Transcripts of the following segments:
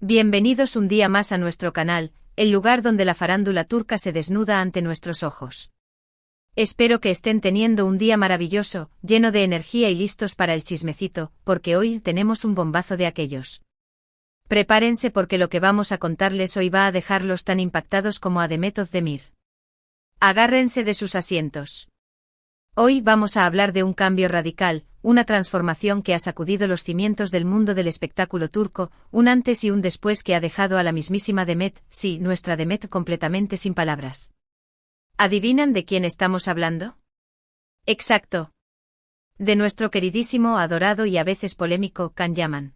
Bienvenidos un día más a nuestro canal, el lugar donde la farándula turca se desnuda ante nuestros ojos. Espero que estén teniendo un día maravilloso, lleno de energía y listos para el chismecito, porque hoy tenemos un bombazo de aquellos. Prepárense porque lo que vamos a contarles hoy va a dejarlos tan impactados como a Demet Özdemir. Agárrense de sus asientos. Hoy vamos a hablar de un cambio radical, una transformación que ha sacudido los cimientos del mundo del espectáculo turco, un antes y un después que ha dejado a la mismísima Demet, sí, nuestra Demet, completamente sin palabras. ¿Adivinan de quién estamos hablando? Exacto. De nuestro queridísimo, adorado y a veces polémico Can Yaman.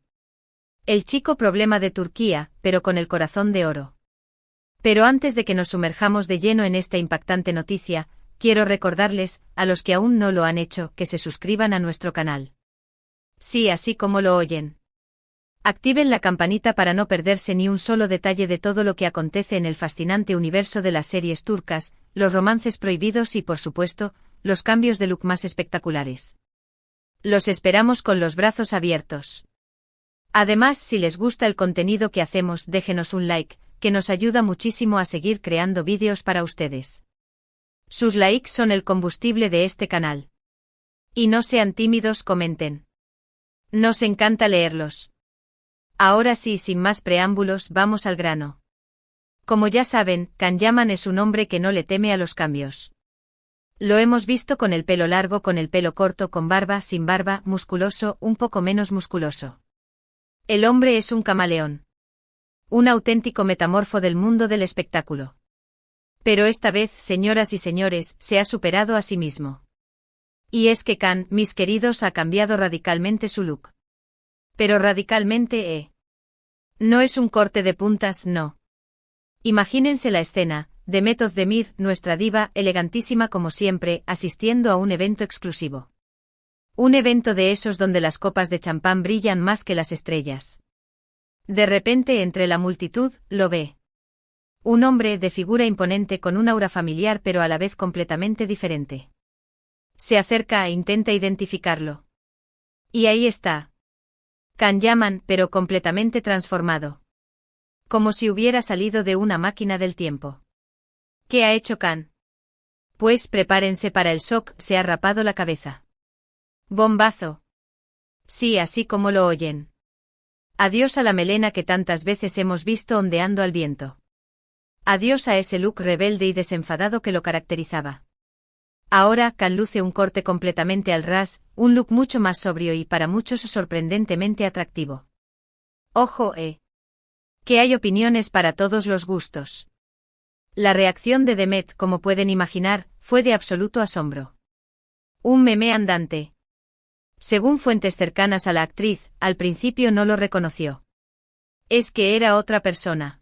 El chico problema de Turquía, pero con el corazón de oro. Pero antes de que nos sumerjamos de lleno en esta impactante noticia, quiero recordarles, a los que aún no lo han hecho, que se suscriban a nuestro canal. Sí, así como lo oyen. Activen la campanita para no perderse ni un solo detalle de todo lo que acontece en el fascinante universo de las series turcas, los romances prohibidos y, por supuesto, los cambios de look más espectaculares. Los esperamos con los brazos abiertos. Además, si les gusta el contenido que hacemos, déjenos un like, que nos ayuda muchísimo a seguir creando vídeos para ustedes. Sus likes son el combustible de este canal. Y no sean tímidos, comenten. Nos encanta leerlos. Ahora sí, sin más preámbulos, vamos al grano. Como ya saben, Can Yaman es un hombre que no le teme a los cambios. Lo hemos visto con el pelo largo, con el pelo corto, con barba, sin barba, musculoso, un poco menos musculoso. El hombre es un camaleón. Un auténtico metamorfo del mundo del espectáculo. Pero esta vez, señoras y señores, se ha superado a sí mismo. Y es que Can, mis queridos, ha cambiado radicalmente su look. Pero radicalmente, no es un corte de puntas, no. Imagínense la escena, Demet Özdemir, nuestra diva, elegantísima como siempre, asistiendo a un evento exclusivo. Un evento de esos donde las copas de champán brillan más que las estrellas. De repente, entre la multitud, lo ve. Un hombre de figura imponente con un aura familiar pero a la vez completamente diferente. Se acerca e intenta identificarlo. Y ahí está. Can Yaman, pero completamente transformado. Como si hubiera salido de una máquina del tiempo. ¿Qué ha hecho Can? Pues prepárense para el shock, se ha rapado la cabeza. Bombazo. Sí, así como lo oyen. Adiós a la melena que tantas veces hemos visto ondeando al viento. Adiós a ese look rebelde y desenfadado que lo caracterizaba. Ahora, Can luce un corte completamente al ras, un look mucho más sobrio y para muchos sorprendentemente atractivo. Ojo, que hay opiniones para todos los gustos. La reacción de Demet, como pueden imaginar, fue de absoluto asombro. Un meme andante. Según fuentes cercanas a la actriz, al principio no lo reconoció. Es que era otra persona.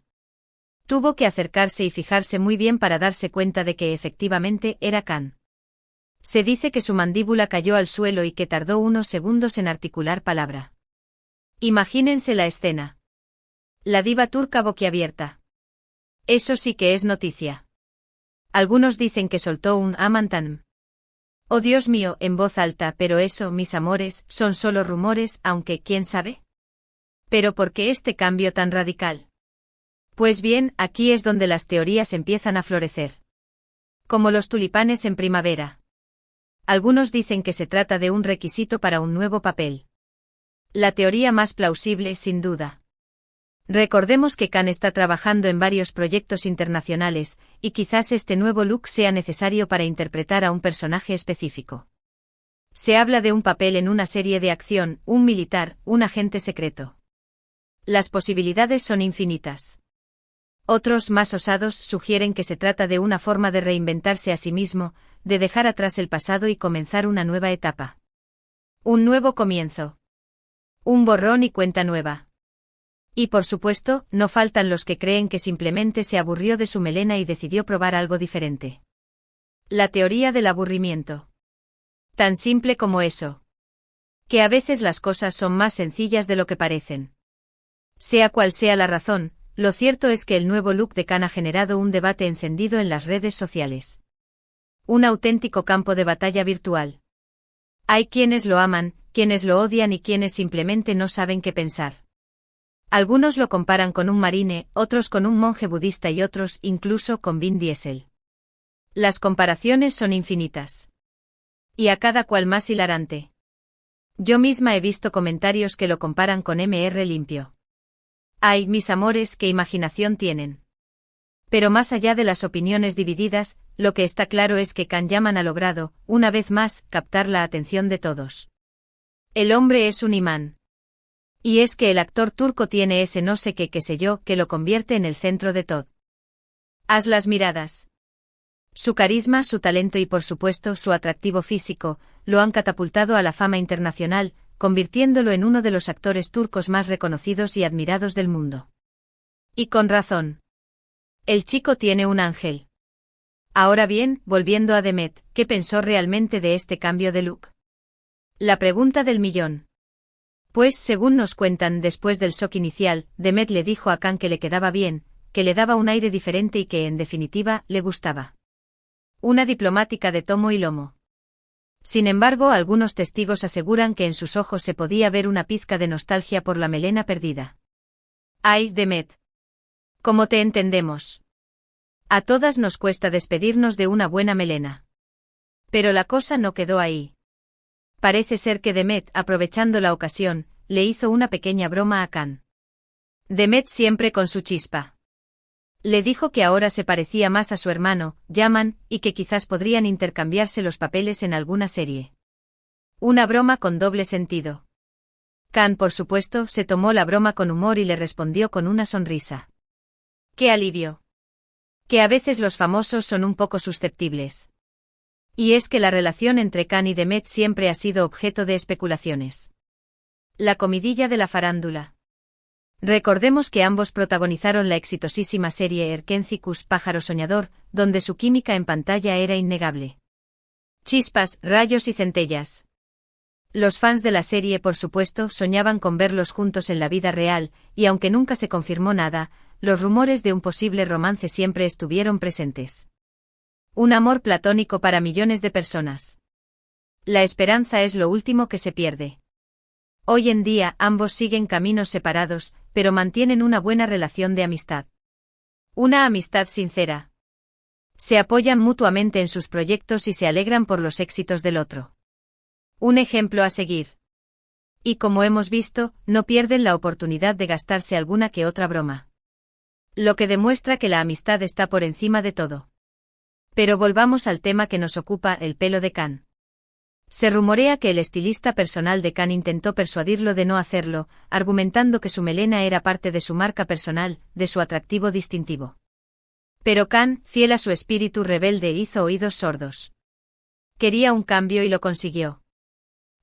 Tuvo que acercarse y fijarse muy bien para darse cuenta de que efectivamente era Can. Se dice que su mandíbula cayó al suelo y que tardó unos segundos en articular palabra. Imagínense la escena. La diva turca boquiabierta. Eso sí que es noticia. Algunos dicen que soltó un aman tanım. Oh Dios mío, en voz alta, pero eso, mis amores, son solo rumores, aunque, ¿quién sabe? ¿Pero por qué este cambio tan radical? Pues bien, aquí es donde las teorías empiezan a florecer. Como los tulipanes en primavera. Algunos dicen que se trata de un requisito para un nuevo papel. La teoría más plausible, sin duda. Recordemos que Can está trabajando en varios proyectos internacionales, y quizás este nuevo look sea necesario para interpretar a un personaje específico. Se habla de un papel en una serie de acción, un militar, un agente secreto. Las posibilidades son infinitas. Otros, más osados, sugieren que se trata de una forma de reinventarse a sí mismo, de dejar atrás el pasado y comenzar una nueva etapa. Un nuevo comienzo. Un borrón y cuenta nueva. Y por supuesto, no faltan los que creen que simplemente se aburrió de su melena y decidió probar algo diferente. La teoría del aburrimiento. Tan simple como eso. Que a veces las cosas son más sencillas de lo que parecen. Sea cual sea la razón, lo cierto es que el nuevo look de Can ha generado un debate encendido en las redes sociales. Un auténtico campo de batalla virtual. Hay quienes lo aman, quienes lo odian y quienes simplemente no saben qué pensar. Algunos lo comparan con un marine, otros con un monje budista y otros incluso con Vin Diesel. Las comparaciones son infinitas. Y a cada cual más hilarante. Yo misma he visto comentarios que lo comparan con Mr. Limpio. Ay, mis amores, qué imaginación tienen. Pero más allá de las opiniones divididas, lo que está claro es que Can Yaman ha logrado, una vez más, captar la atención de todos. El hombre es un imán. Y es que el actor turco tiene ese no sé qué sé yo que lo convierte en el centro de todo. Haz las miradas. Su carisma, su talento y por supuesto su atractivo físico, lo han catapultado a la fama internacional, convirtiéndolo en uno de los actores turcos más reconocidos y admirados del mundo. Y con razón. El chico tiene un ángel. Ahora bien, volviendo a Demet, ¿qué pensó realmente de este cambio de look? La pregunta del millón. Pues, según nos cuentan después del shock inicial, Demet le dijo a Can que le quedaba bien, que le daba un aire diferente y que, en definitiva, le gustaba. Una diplomática de tomo y lomo. Sin embargo, algunos testigos aseguran que en sus ojos se podía ver una pizca de nostalgia por la melena perdida. Ay, Demet. ¿Cómo te entendemos? A todas nos cuesta despedirnos de una buena melena. Pero la cosa no quedó ahí. Parece ser que Demet, aprovechando la ocasión, le hizo una pequeña broma a Can. Demet siempre con su chispa. Le dijo que ahora se parecía más a su hermano, Yaman, y que quizás podrían intercambiarse los papeles en alguna serie. Una broma con doble sentido. Can, por supuesto, se tomó la broma con humor y le respondió con una sonrisa. ¡Qué alivio! Que a veces los famosos son un poco susceptibles. Y es que la relación entre Can y Demet siempre ha sido objeto de especulaciones. La comidilla de la farándula. Recordemos que ambos protagonizaron la exitosísima serie Erkencikus Pájaro Soñador, donde su química en pantalla era innegable. Chispas, rayos y centellas. Los fans de la serie, por supuesto, soñaban con verlos juntos en la vida real, y aunque nunca se confirmó nada, los rumores de un posible romance siempre estuvieron presentes. Un amor platónico para millones de personas. La esperanza es lo último que se pierde. Hoy en día ambos siguen caminos separados, pero mantienen una buena relación de amistad. Una amistad sincera. Se apoyan mutuamente en sus proyectos y se alegran por los éxitos del otro. Un ejemplo a seguir. Y como hemos visto, no pierden la oportunidad de gastarse alguna que otra broma. Lo que demuestra que la amistad está por encima de todo. Pero volvamos al tema que nos ocupa, el pelo de Can. Se rumorea que el estilista personal de Can intentó persuadirlo de no hacerlo, argumentando que su melena era parte de su marca personal, de su atractivo distintivo. Pero Can, fiel a su espíritu rebelde, hizo oídos sordos. Quería un cambio y lo consiguió.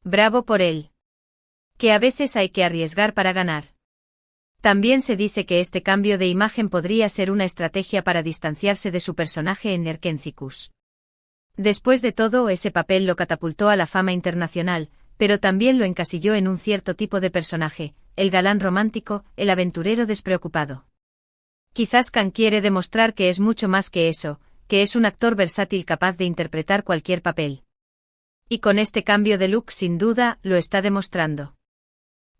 Bravo por él. Que a veces hay que arriesgar para ganar. También se dice que este cambio de imagen podría ser una estrategia para distanciarse de su personaje en Erkencikus. Después de todo, ese papel lo catapultó a la fama internacional, pero también lo encasilló en un cierto tipo de personaje, el galán romántico, el aventurero despreocupado. Quizás Can quiere demostrar que es mucho más que eso, que es un actor versátil capaz de interpretar cualquier papel. Y con este cambio de look sin duda, lo está demostrando.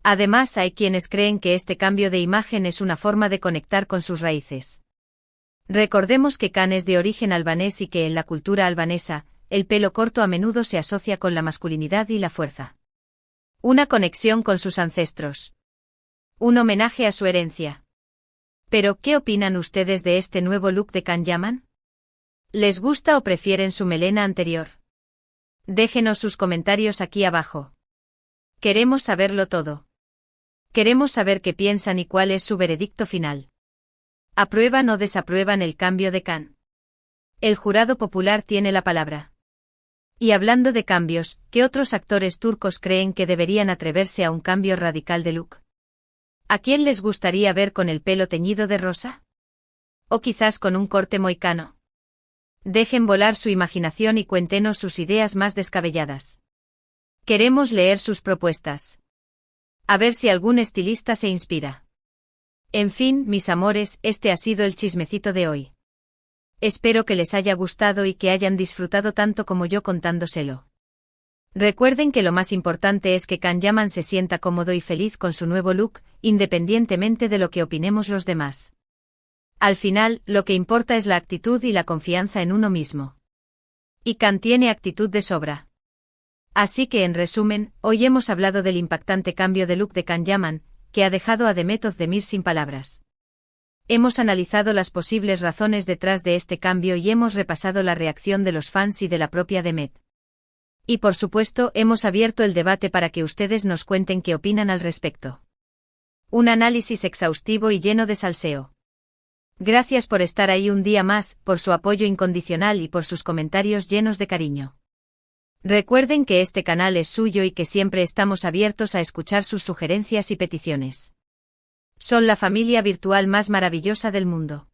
Además, hay quienes creen que este cambio de imagen es una forma de conectar con sus raíces. Recordemos que Can es de origen albanés y que en la cultura albanesa, el pelo corto a menudo se asocia con la masculinidad y la fuerza. Una conexión con sus ancestros. Un homenaje a su herencia. Pero, ¿qué opinan ustedes de este nuevo look de Can Yaman? ¿Les gusta o prefieren su melena anterior? Déjenos sus comentarios aquí abajo. Queremos saberlo todo. Queremos saber qué piensan y cuál es su veredicto final. ¿Aprueban o desaprueban el cambio de Can? El jurado popular tiene la palabra. Y hablando de cambios, ¿qué otros actores turcos creen que deberían atreverse a un cambio radical de look? ¿A quién les gustaría ver con el pelo teñido de rosa? ¿O quizás con un corte mohicano? Dejen volar su imaginación y cuéntenos sus ideas más descabelladas. Queremos leer sus propuestas. A ver si algún estilista se inspira. En fin, mis amores, este ha sido el chismecito de hoy. Espero que les haya gustado y que hayan disfrutado tanto como yo contándoselo. Recuerden que lo más importante es que Can Yaman se sienta cómodo y feliz con su nuevo look, independientemente de lo que opinemos los demás. Al final, lo que importa es la actitud y la confianza en uno mismo. Y Can tiene actitud de sobra. Así que en resumen, hoy hemos hablado del impactante cambio de look de Can Yaman, que ha dejado a Demet Özdemir sin palabras. Hemos analizado las posibles razones detrás de este cambio y hemos repasado la reacción de los fans y de la propia Demet. Y por supuesto, hemos abierto el debate para que ustedes nos cuenten qué opinan al respecto. Un análisis exhaustivo y lleno de salseo. Gracias por estar ahí un día más, por su apoyo incondicional y por sus comentarios llenos de cariño. Recuerden que este canal es suyo y que siempre estamos abiertos a escuchar sus sugerencias y peticiones. Son la familia virtual más maravillosa del mundo.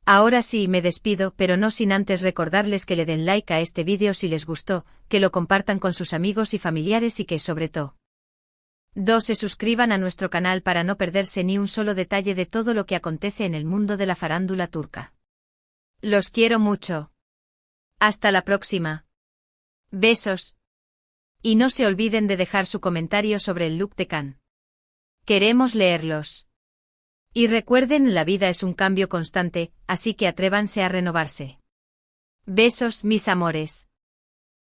Ahora sí me despido, pero no sin antes recordarles que le den like a este vídeo si les gustó, que lo compartan con sus amigos y familiares y que sobre todo 2. Se suscriban a nuestro canal para no perderse ni un solo detalle de todo lo que acontece en el mundo de la farándula turca. Los quiero mucho. Hasta la próxima. Besos. Y no se olviden de dejar su comentario sobre el look de Can. Queremos leerlos. Y recuerden, la vida es un cambio constante, así que atrévanse a renovarse. Besos, mis amores.